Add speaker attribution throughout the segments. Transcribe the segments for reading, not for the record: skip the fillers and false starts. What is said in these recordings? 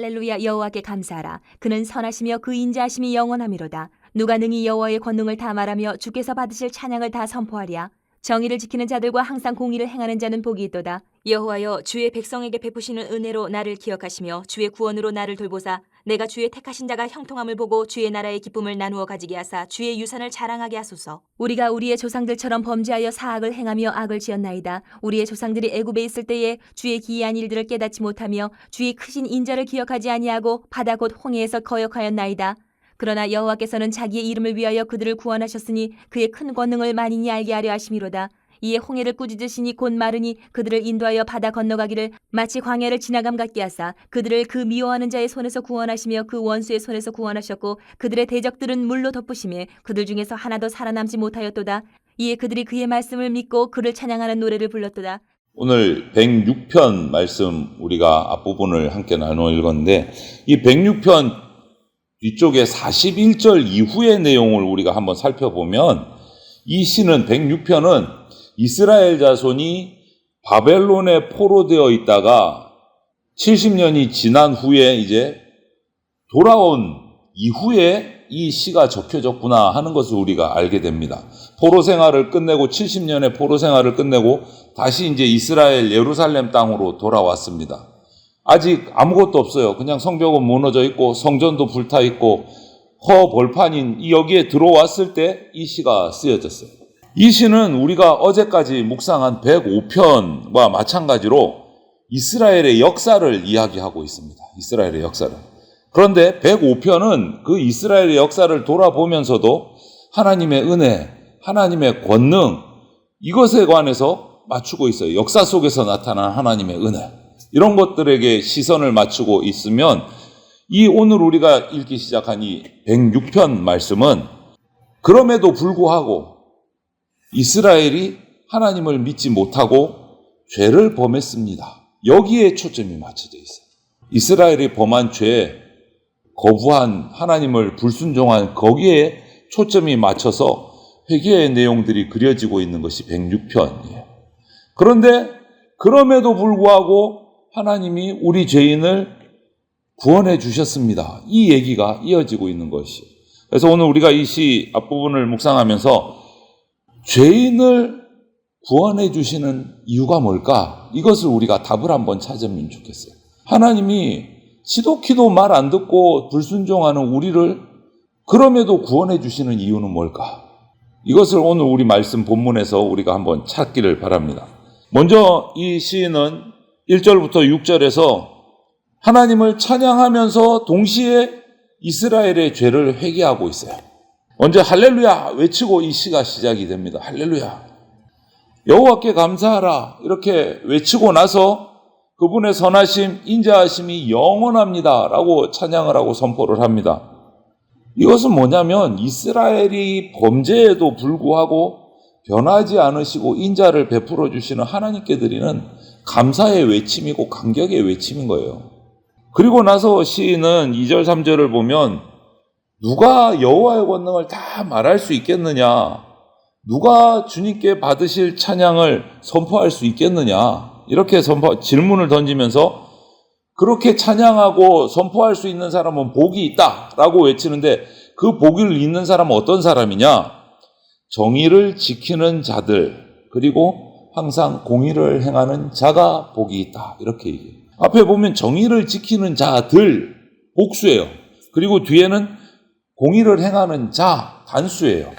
Speaker 1: 할렐루야. 여호와께 감사하라. 그는 선하시며 그 인자하심이 영원하미로다. 누가 능히 여호와의 권능을 다 말하며 주께서 받으실 찬양을 다 선포하랴. 정의를 지키는 자들과 항상 공의를 행하는 자는 복이 있도다. 여호와여, 주의 백성에게 베푸시는 은혜로 나를 기억하시며 주의 구원으로 나를 돌보사 내가 주의 택하신 자가 형통함을 보고 주의 나라의 기쁨을 나누어 가지게 하사 주의 유산을 자랑하게 하소서. 우리가 우리의 조상들처럼 범죄하여 사악을 행하며 악을 지었나이다. 우리의 조상들이 애굽에 있을 때에 주의 기이한 일들을 깨닫지 못하며 주의 크신 인자를 기억하지 아니하고 바다 곧 홍해에서 거역하였나이다. 그러나 여호와께서는 자기의 이름을 위하여 그들을 구원하셨으니 그의 큰 권능을 만인이 알게 하려 하심이로다. 이에 홍해를 꾸짖으시니 곧 마르니 그들을 인도하여 바다 건너가기를 마치 광야를 지나감 같게 하사 그들을 그 미워하는 자의 손에서 구원하시며 그 원수의 손에서 구원하셨고 그들의 대적들은 물로 덮으시며 그들 중에서 하나도 살아남지 못하였도다. 이에 그들이 그의 말씀을 믿고 그를 찬양하는 노래를 불렀도다.
Speaker 2: 오늘 106편 말씀 우리가 앞부분을 함께 나누어 읽었는데 이 106편 뒤쪽에 41절 이후의 내용을 우리가 한번 살펴보면 이 시는 106편은 이스라엘 자손이 바벨론에 포로되어 있다가 70년이 지난 후에 이제 돌아온 이후에 이 시가 적혀졌구나 하는 것을 우리가 알게 됩니다. 포로 생활을 끝내고 70년의 포로 생활을 끝내고 다시 이제 이스라엘 예루살렘 땅으로 돌아왔습니다. 아직 아무것도 없어요. 그냥 성벽은 무너져 있고 성전도 불타 있고 허벌판인 여기에 들어왔을 때 이 시가 쓰여졌어요. 이 시는 우리가 어제까지 묵상한 105편과 마찬가지로 이스라엘의 역사를 이야기하고 있습니다. 이스라엘의 역사를. 그런데 105편은 그 이스라엘의 역사를 돌아보면서도 하나님의 은혜, 하나님의 권능 이것에 관해서 맞추고 있어요. 역사 속에서 나타난 하나님의 은혜. 이런 것들에게 시선을 맞추고 있으면 이 오늘 우리가 읽기 시작한 이 106편 말씀은 그럼에도 불구하고 이스라엘이 하나님을 믿지 못하고 죄를 범했습니다. 여기에 초점이 맞춰져 있어요. 이스라엘이 범한 죄, 거부한 하나님을 불순종한 거기에 초점이 맞춰서 회개의 내용들이 그려지고 있는 것이 106편이에요. 그런데 그럼에도 불구하고 하나님이 우리 죄인을 구원해 주셨습니다. 이 얘기가 이어지고 있는 것이에요. 그래서 오늘 우리가 이 시 앞부분을 묵상하면서 죄인을 구원해 주시는 이유가 뭘까? 이것을 우리가 답을 한번 찾으면 좋겠어요. 하나님이 지독히도 말 안 듣고 불순종하는 우리를 그럼에도 구원해 주시는 이유는 뭘까? 이것을 오늘 우리 말씀 본문에서 우리가 한번 찾기를 바랍니다. 먼저 이 시인은 1절부터 6절에서 하나님을 찬양하면서 동시에 이스라엘의 죄를 회개하고 있어요. 먼저 할렐루야 외치고 이 시가 시작이 됩니다. 할렐루야. 여호와께 감사하라 이렇게 외치고 나서 그분의 선하심, 인자하심이 영원합니다 라고 찬양을 하고 선포를 합니다. 이것은 뭐냐면 이스라엘이 범죄에도 불구하고 변하지 않으시고 인자를 베풀어 주시는 하나님께 드리는 감사의 외침이고 감격의 외침인 거예요. 그리고 나서 시인은 2절 3절을 보면 누가 여호와의 권능을 다 말할 수 있겠느냐? 누가 주님께 받으실 찬양을 선포할 수 있겠느냐? 이렇게 질문을 던지면서 그렇게 찬양하고 선포할 수 있는 사람은 복이 있다라고 외치는데 그 복을 잇는 사람은 어떤 사람이냐? 정의를 지키는 자들 그리고 항상 공의를 행하는 자가 복이 있다. 이렇게 얘기해요. 앞에 보면 정의를 지키는 자들 복수예요. 그리고 뒤에는 공의를 행하는 자 단수예요.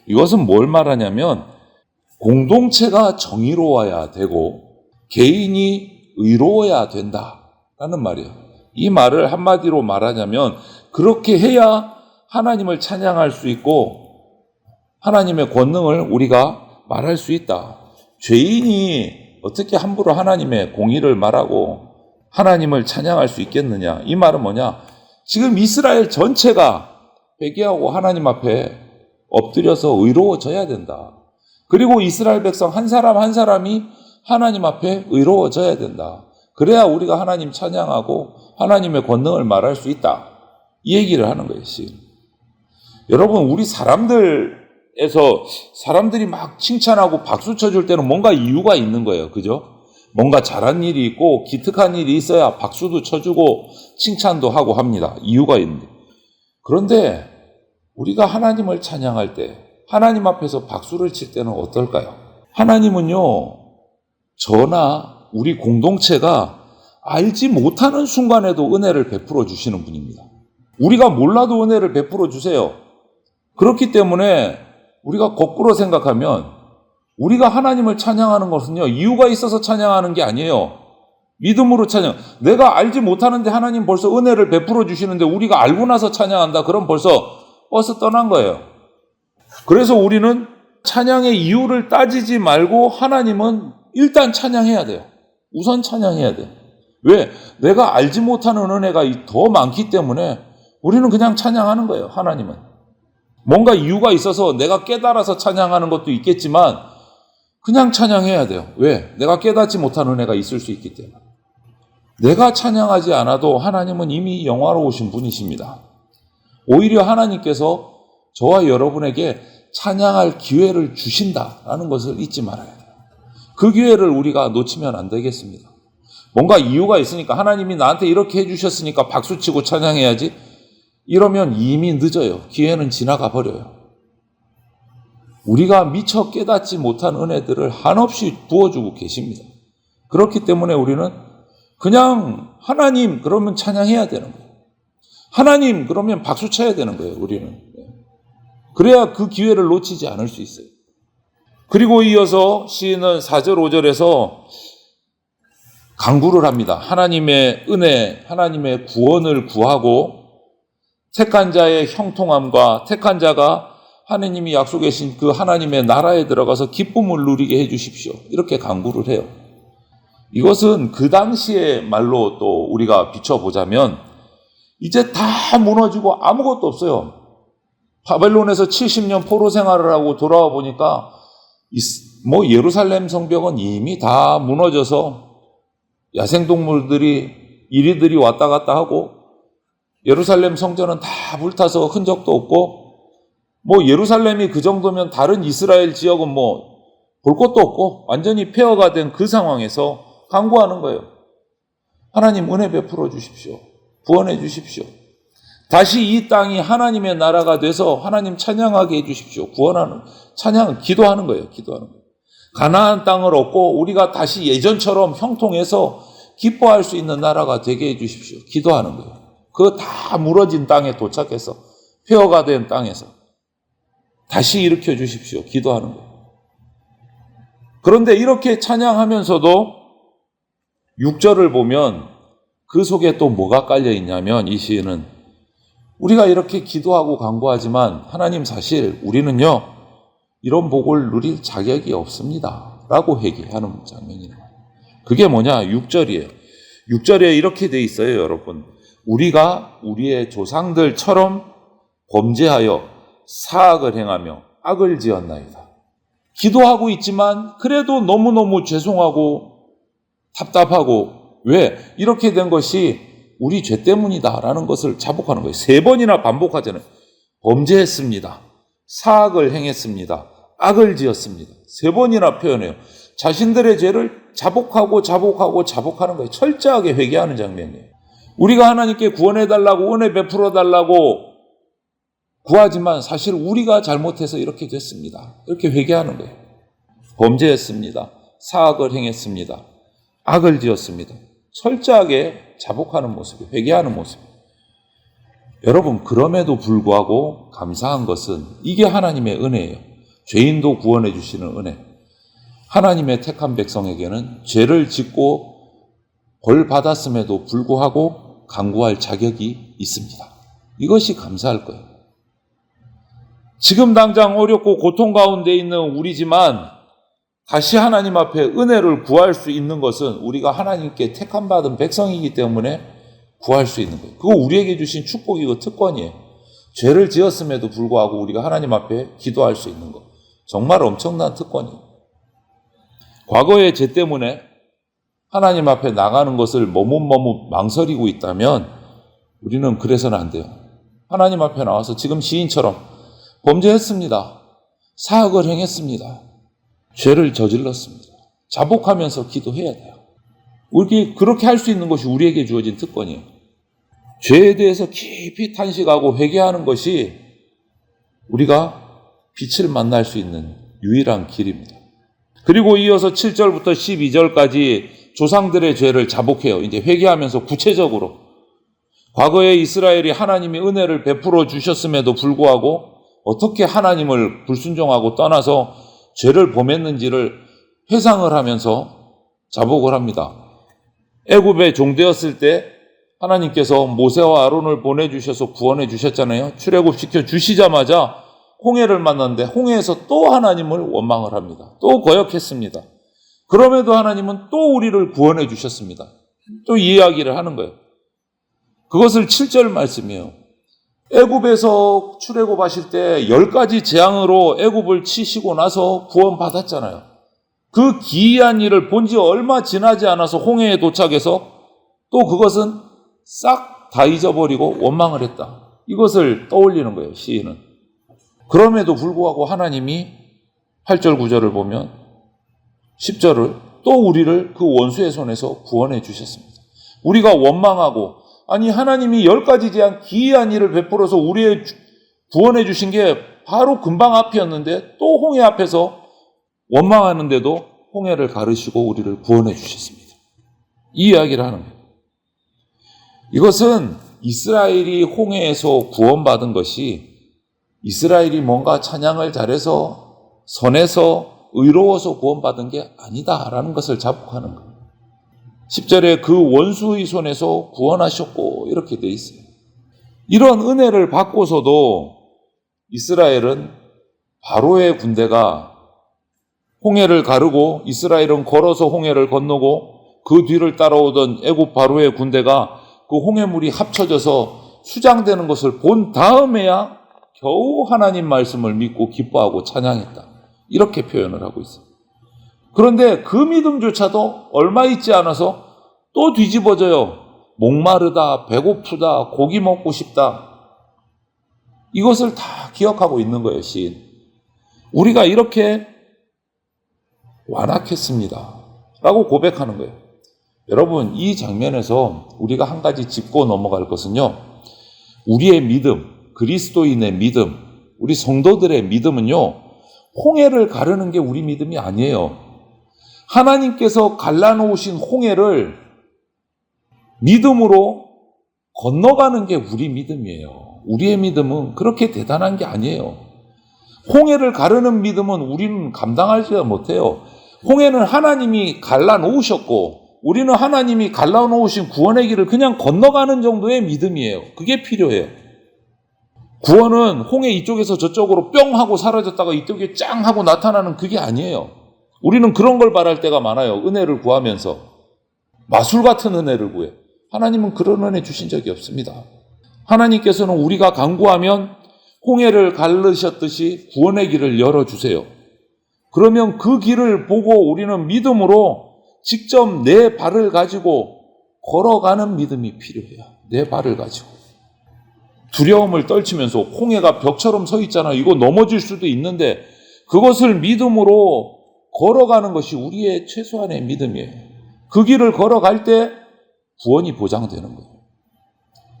Speaker 2: 이것은 뭘 말하냐면 공동체가 정의로워야 되고 개인이 의로워야 된다라는 말이에요. 이 말을 한마디로 말하자면 그렇게 해야 하나님을 찬양할 수 있고 하나님의 권능을 우리가 말할 수 있다. 죄인이 어떻게 함부로 하나님의 공의를 말하고 하나님을 찬양할 수 있겠느냐. 이 말은 뭐냐. 지금 이스라엘 전체가 회개하고 하나님 앞에 엎드려서 의로워져야 된다. 그리고 이스라엘 백성 한 사람 한 사람이 하나님 앞에 의로워져야 된다. 그래야 우리가 하나님 찬양하고 하나님의 권능을 말할 수 있다. 이 얘기를 하는 거예요. 여러분 우리 사람들이 막 칭찬하고 박수 쳐줄 때는 뭔가 이유가 있는 거예요. 그죠? 뭔가 잘한 일이 있고 기특한 일이 있어야 박수도 쳐주고 칭찬도 하고 합니다. 이유가 있는데. 그런데 우리가 하나님을 찬양할 때 하나님 앞에서 박수를 칠 때는 어떨까요? 하나님은요, 저나 우리 공동체가 알지 못하는 순간에도 은혜를 베풀어 주시는 분입니다. 우리가 몰라도 은혜를 베풀어 주세요. 그렇기 때문에 우리가 거꾸로 생각하면 우리가 하나님을 찬양하는 것은요, 이유가 있어서 찬양하는 게 아니에요. 믿음으로 찬양. 내가 알지 못하는데 하나님 벌써 은혜를 베풀어 주시는데 우리가 알고 나서 찬양한다. 그럼 벌써 버스 떠난 거예요. 그래서 우리는 찬양의 이유를 따지지 말고 하나님은 일단 찬양해야 돼요. 우선 찬양해야 돼요. 왜? 내가 알지 못하는 은혜가 더 많기 때문에 우리는 그냥 찬양하는 거예요. 하나님은. 뭔가 이유가 있어서 내가 깨달아서 찬양하는 것도 있겠지만 그냥 찬양해야 돼요. 왜? 내가 깨닫지 못한 은혜가 있을 수 있기 때문에. 내가 찬양하지 않아도 하나님은 이미 영화로우신 분이십니다. 오히려 하나님께서 저와 여러분에게 찬양할 기회를 주신다라는 것을 잊지 말아야 돼요. 그 기회를 우리가 놓치면 안 되겠습니다. 뭔가 이유가 있으니까 하나님이 나한테 이렇게 해주셨으니까 박수치고 찬양해야지. 이러면 이미 늦어요. 기회는 지나가 버려요. 우리가 미처 깨닫지 못한 은혜들을 한없이 부어주고 계십니다. 그렇기 때문에 우리는 그냥 하나님 그러면 찬양해야 되는 거예요. 하나님 그러면 박수 쳐야 되는 거예요. 우리는. 그래야 그 기회를 놓치지 않을 수 있어요. 그리고 이어서 시인은 4절 5절에서 간구를 합니다. 하나님의 은혜, 하나님의 구원을 구하고 택한 자의 형통함과 택한 자가 하나님이 약속해 주신 그 하나님의 나라에 들어가서 기쁨을 누리게 해 주십시오. 이렇게 간구를 해요. 이것은 그 당시의 말로 또 우리가 비춰보자면 이제 다 무너지고 아무것도 없어요. 바벨론에서 70년 포로 생활을 하고 돌아와 보니까 예루살렘 성벽은 이미 다 무너져서 야생동물들이 이리들이 왔다 갔다 하고 예루살렘 성전은 다 불타서 흔적도 없고 예루살렘이 그 정도면 다른 이스라엘 지역은 볼 것도 없고 완전히 폐허가 된 그 상황에서 간구하는 거예요. 하나님 은혜 베풀어 주십시오. 구원해 주십시오. 다시 이 땅이 하나님의 나라가 돼서 하나님 찬양하게 해 주십시오. 구원하는 찬양, 기도하는 거예요. 기도하는 거예요. 가나안 땅을 얻고 우리가 다시 예전처럼 형통해서 기뻐할 수 있는 나라가 되게 해 주십시오. 기도하는 거예요. 그 다 무너진 땅에 도착해서 폐허가 된 땅에서 다시 일으켜 주십시오. 기도하는 거예요. 그런데 이렇게 찬양하면서도 6절을 보면 그 속에 또 뭐가 깔려 있냐면 이 시인은 우리가 이렇게 기도하고 간구하지만 하나님 사실 우리는요 이런 복을 누릴 자격이 없습니다 라고 회개하는 장면이에요. 그게 뭐냐? 6절이에요. 6절에 이렇게 돼 있어요. 여러분, 우리가 우리의 조상들처럼 범죄하여 사악을 행하며 악을 지었나이다. 기도하고 있지만 그래도 너무너무 죄송하고 답답하고 왜? 이렇게 된 것이 우리 죄 때문이다라는 것을 자복하는 거예요. 3번이나 반복하잖아요. 범죄했습니다. 사악을 행했습니다. 악을 지었습니다. 3번이나 표현해요. 자신들의 죄를 자복하는 거예요. 철저하게 회개하는 장면이에요. 우리가 하나님께 구원해달라고 은혜 베풀어달라고 구하지만 사실 우리가 잘못해서 이렇게 됐습니다. 이렇게 회개하는 거예요. 범죄했습니다. 사악을 행했습니다. 악을 지었습니다. 철저하게 자복하는 모습이에요. 회개하는 모습이에요. 여러분, 그럼에도 불구하고 감사한 것은 이게 하나님의 은혜예요. 죄인도 구원해 주시는 은혜. 하나님의 택한 백성에게는 죄를 짓고 벌 받았음에도 불구하고 간구할 자격이 있습니다. 이것이 감사할 거예요. 지금 당장 어렵고 고통 가운데 있는 우리지만 다시 하나님 앞에 은혜를 구할 수 있는 것은 우리가 하나님께 택함 받은 백성이기 때문에 구할 수 있는 거예요. 그거 우리에게 주신 축복이고 특권이에요. 죄를 지었음에도 불구하고 우리가 하나님 앞에 기도할 수 있는 것. 정말 엄청난 특권이에요. 과거의 죄 때문에 하나님 앞에 나가는 것을 머뭇머뭇 망설이고 있다면 우리는 그래서는 안 돼요. 하나님 앞에 나와서 지금 시인처럼 범죄했습니다. 사악을 행했습니다. 죄를 저질렀습니다. 자복하면서 기도해야 돼요. 우리 그렇게 할 수 있는 것이 우리에게 주어진 특권이에요. 죄에 대해서 깊이 탄식하고 회개하는 것이 우리가 빛을 만날 수 있는 유일한 길입니다. 그리고 이어서 7절부터 12절까지 조상들의 죄를 자복해요. 이제 회개하면서 구체적으로 과거에 이스라엘이 하나님이 은혜를 베풀어 주셨음에도 불구하고 어떻게 하나님을 불순종하고 떠나서 죄를 범했는지를 회상을 하면서 자복을 합니다. 애굽에 종되었을 때 하나님께서 모세와 아론을 보내주셔서 구원해 주셨잖아요. 출애굽시켜 주시자마자 홍해를 만났는데 홍해에서 또 하나님을 원망을 합니다. 또 거역했습니다. 그럼에도 하나님은 또 우리를 구원해 주셨습니다. 또 이 이야기를 하는 거예요. 그것을 7절 말씀이에요. 애굽에서 출애굽하실 때 10가지 재앙으로 애굽을 치시고 나서 구원받았잖아요. 그 기이한 일을 본 지 얼마 지나지 않아서 홍해에 도착해서 또 그것은 싹 다 잊어버리고 원망을 했다. 이것을 떠올리는 거예요, 시인은. 그럼에도 불구하고 하나님이 8절 9절을 보면 10절을 또 우리를 그 원수의 손에서 구원해 주셨습니다. 우리가 원망하고 아니 하나님이 10가지 재앙 기이한 일을 베풀어서 우리의 구원해 주신 게 바로 금방 앞이었는데 또 홍해 앞에서 원망하는데도 홍해를 가르시고 우리를 구원해 주셨습니다. 이 이야기를 하는 거예요. 이것은 이스라엘이 홍해에서 구원받은 것이 이스라엘이 뭔가 찬양을 잘해서 선해서 의로워서 구원받은 게 아니다라는 것을 자복하는 거예요. 10절에 그 원수의 손에서 구원하셨고 이렇게 돼 있어요. 이런 은혜를 받고서도 이스라엘은 바로의 군대가 홍해를 가르고 이스라엘은 걸어서 홍해를 건너고 그 뒤를 따라오던 애굽 바로의 군대가 그 홍해물이 합쳐져서 수장되는 것을 본 다음에야 겨우 하나님 말씀을 믿고 기뻐하고 찬양했다. 이렇게 표현을 하고 있어요. 그런데 그 믿음조차도 얼마 있지 않아서 또 뒤집어져요. 목마르다, 배고프다, 고기 먹고 싶다. 이것을 다 기억하고 있는 거예요, 시인. 우리가 이렇게 완악했습니다. 라고 고백하는 거예요. 여러분, 이 장면에서 우리가 한 가지 짚고 넘어갈 것은요, 우리의 믿음, 그리스도인의 믿음, 우리 성도들의 믿음은요, 홍해를 가르는 게 우리 믿음이 아니에요. 하나님께서 갈라놓으신 홍해를 믿음으로 건너가는 게 우리 믿음이에요. 우리의 믿음은 그렇게 대단한 게 아니에요. 홍해를 가르는 믿음은 우리는 감당하지 못해요. 홍해는 하나님이 갈라놓으셨고 우리는 하나님이 갈라놓으신 구원의 길을 그냥 건너가는 정도의 믿음이에요. 그게 필요해요. 구원은 홍해 이쪽에서 저쪽으로 뿅 하고 사라졌다가 이쪽에 짱 하고 나타나는 그게 아니에요. 우리는 그런 걸 바랄 때가 많아요. 은혜를 구하면서. 마술 같은 은혜를 구해. 하나님은 그런 은혜 주신 적이 없습니다. 하나님께서는 우리가 간구하면 홍해를 가르셨듯이 구원의 길을 열어주세요. 그러면 그 길을 보고 우리는 믿음으로 직접 내 발을 가지고 걸어가는 믿음이 필요해요. 내 발을 가지고. 두려움을 떨치면서 홍해가 벽처럼 서 있잖아요. 이거 넘어질 수도 있는데 그것을 믿음으로 걸어가는 것이 우리의 최소한의 믿음이에요. 그 길을 걸어갈 때 구원이 보장되는 거예요.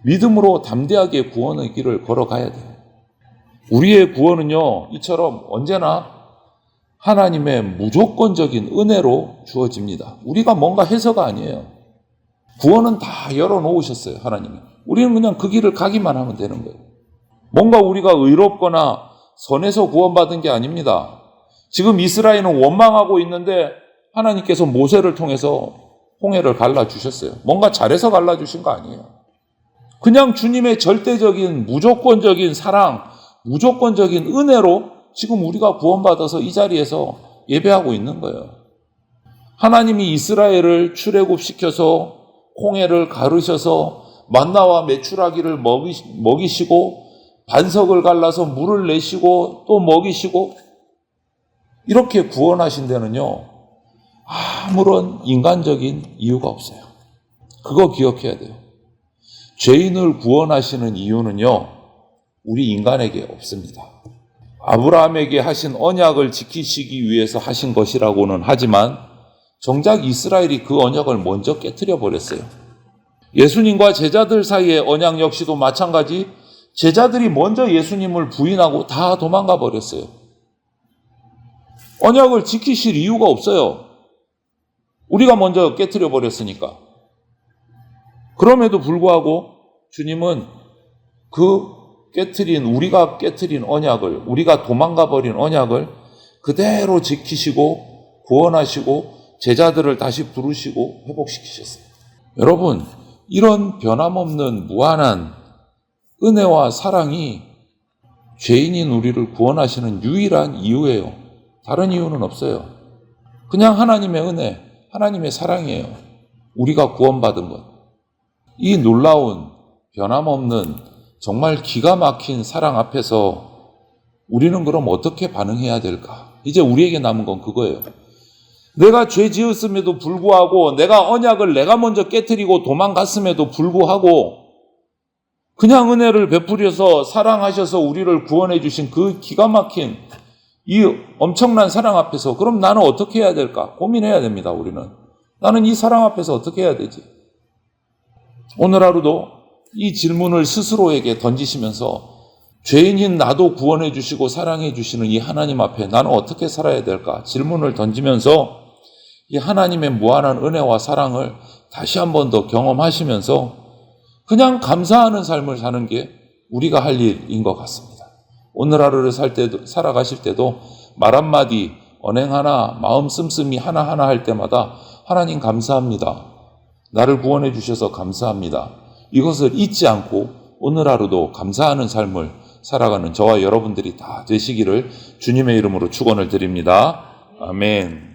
Speaker 2: 믿음으로 담대하게 구원의 길을 걸어가야 돼요. 우리의 구원은요, 이처럼 언제나 하나님의 무조건적인 은혜로 주어집니다. 우리가 뭔가 해서가 아니에요. 구원은 다 열어놓으셨어요, 하나님이. 우리는 그냥 그 길을 가기만 하면 되는 거예요. 뭔가 우리가 의롭거나 선해서 구원받은 게 아닙니다. 지금 이스라엘은 원망하고 있는데 하나님께서 모세를 통해서 홍해를 갈라주셨어요. 뭔가 잘해서 갈라주신 거 아니에요. 그냥 주님의 절대적인 무조건적인 사랑, 무조건적인 은혜로 지금 우리가 구원받아서 이 자리에서 예배하고 있는 거예요. 하나님이 이스라엘을 출애굽시켜서 홍해를 가르셔서 만나와 메추라기를 먹이시고 반석을 갈라서 물을 내시고 또 먹이시고 이렇게 구원하신 데는요, 아무런 인간적인 이유가 없어요. 그거 기억해야 돼요. 죄인을 구원하시는 이유는요, 우리 인간에게 없습니다. 아브라함에게 하신 언약을 지키시기 위해서 하신 것이라고는 하지만 정작 이스라엘이 그 언약을 먼저 깨트려 버렸어요. 예수님과 제자들 사이의 언약 역시도 마찬가지, 제자들이 먼저 예수님을 부인하고 다 도망가 버렸어요. 언약을 지키실 이유가 없어요. 우리가 먼저 깨트려 버렸으니까. 그럼에도 불구하고 주님은 우리가 깨트린 언약을, 우리가 도망가 버린 언약을 그대로 지키시고 구원하시고 제자들을 다시 부르시고 회복시키셨어요. 여러분, 이런 변함없는 무한한 은혜와 사랑이 죄인인 우리를 구원하시는 유일한 이유예요. 다른 이유는 없어요. 그냥 하나님의 은혜, 하나님의 사랑이에요. 우리가 구원받은 것. 이 놀라운 변함없는 정말 기가 막힌 사랑 앞에서 우리는 그럼 어떻게 반응해야 될까? 이제 우리에게 남은 건 그거예요. 내가 죄 지었음에도 불구하고, 내가 언약을 내가 먼저 깨트리고 도망갔음에도 불구하고 그냥 은혜를 베풀어서 사랑하셔서 우리를 구원해 주신 그 기가 막힌 이 엄청난 사랑 앞에서 그럼 나는 어떻게 해야 될까? 고민해야 됩니다. 우리는. 나는 이 사랑 앞에서 어떻게 해야 되지? 오늘 하루도 이 질문을 스스로에게 던지시면서 죄인인 나도 구원해 주시고 사랑해 주시는 이 하나님 앞에 나는 어떻게 살아야 될까? 질문을 던지면서 이 하나님의 무한한 은혜와 사랑을 다시 한 번 더 경험하시면서 그냥 감사하는 삶을 사는 게 우리가 할 일인 것 같습니다. 오늘 하루를 살아가실 때도 말 한마디, 언행 하나, 마음 씀씀이 하나하나 할 때마다 하나님 감사합니다. 나를 구원해 주셔서 감사합니다. 이것을 잊지 않고 오늘 하루도 감사하는 삶을 살아가는 저와 여러분들이 다 되시기를 주님의 이름으로 축원을 드립니다. 아멘.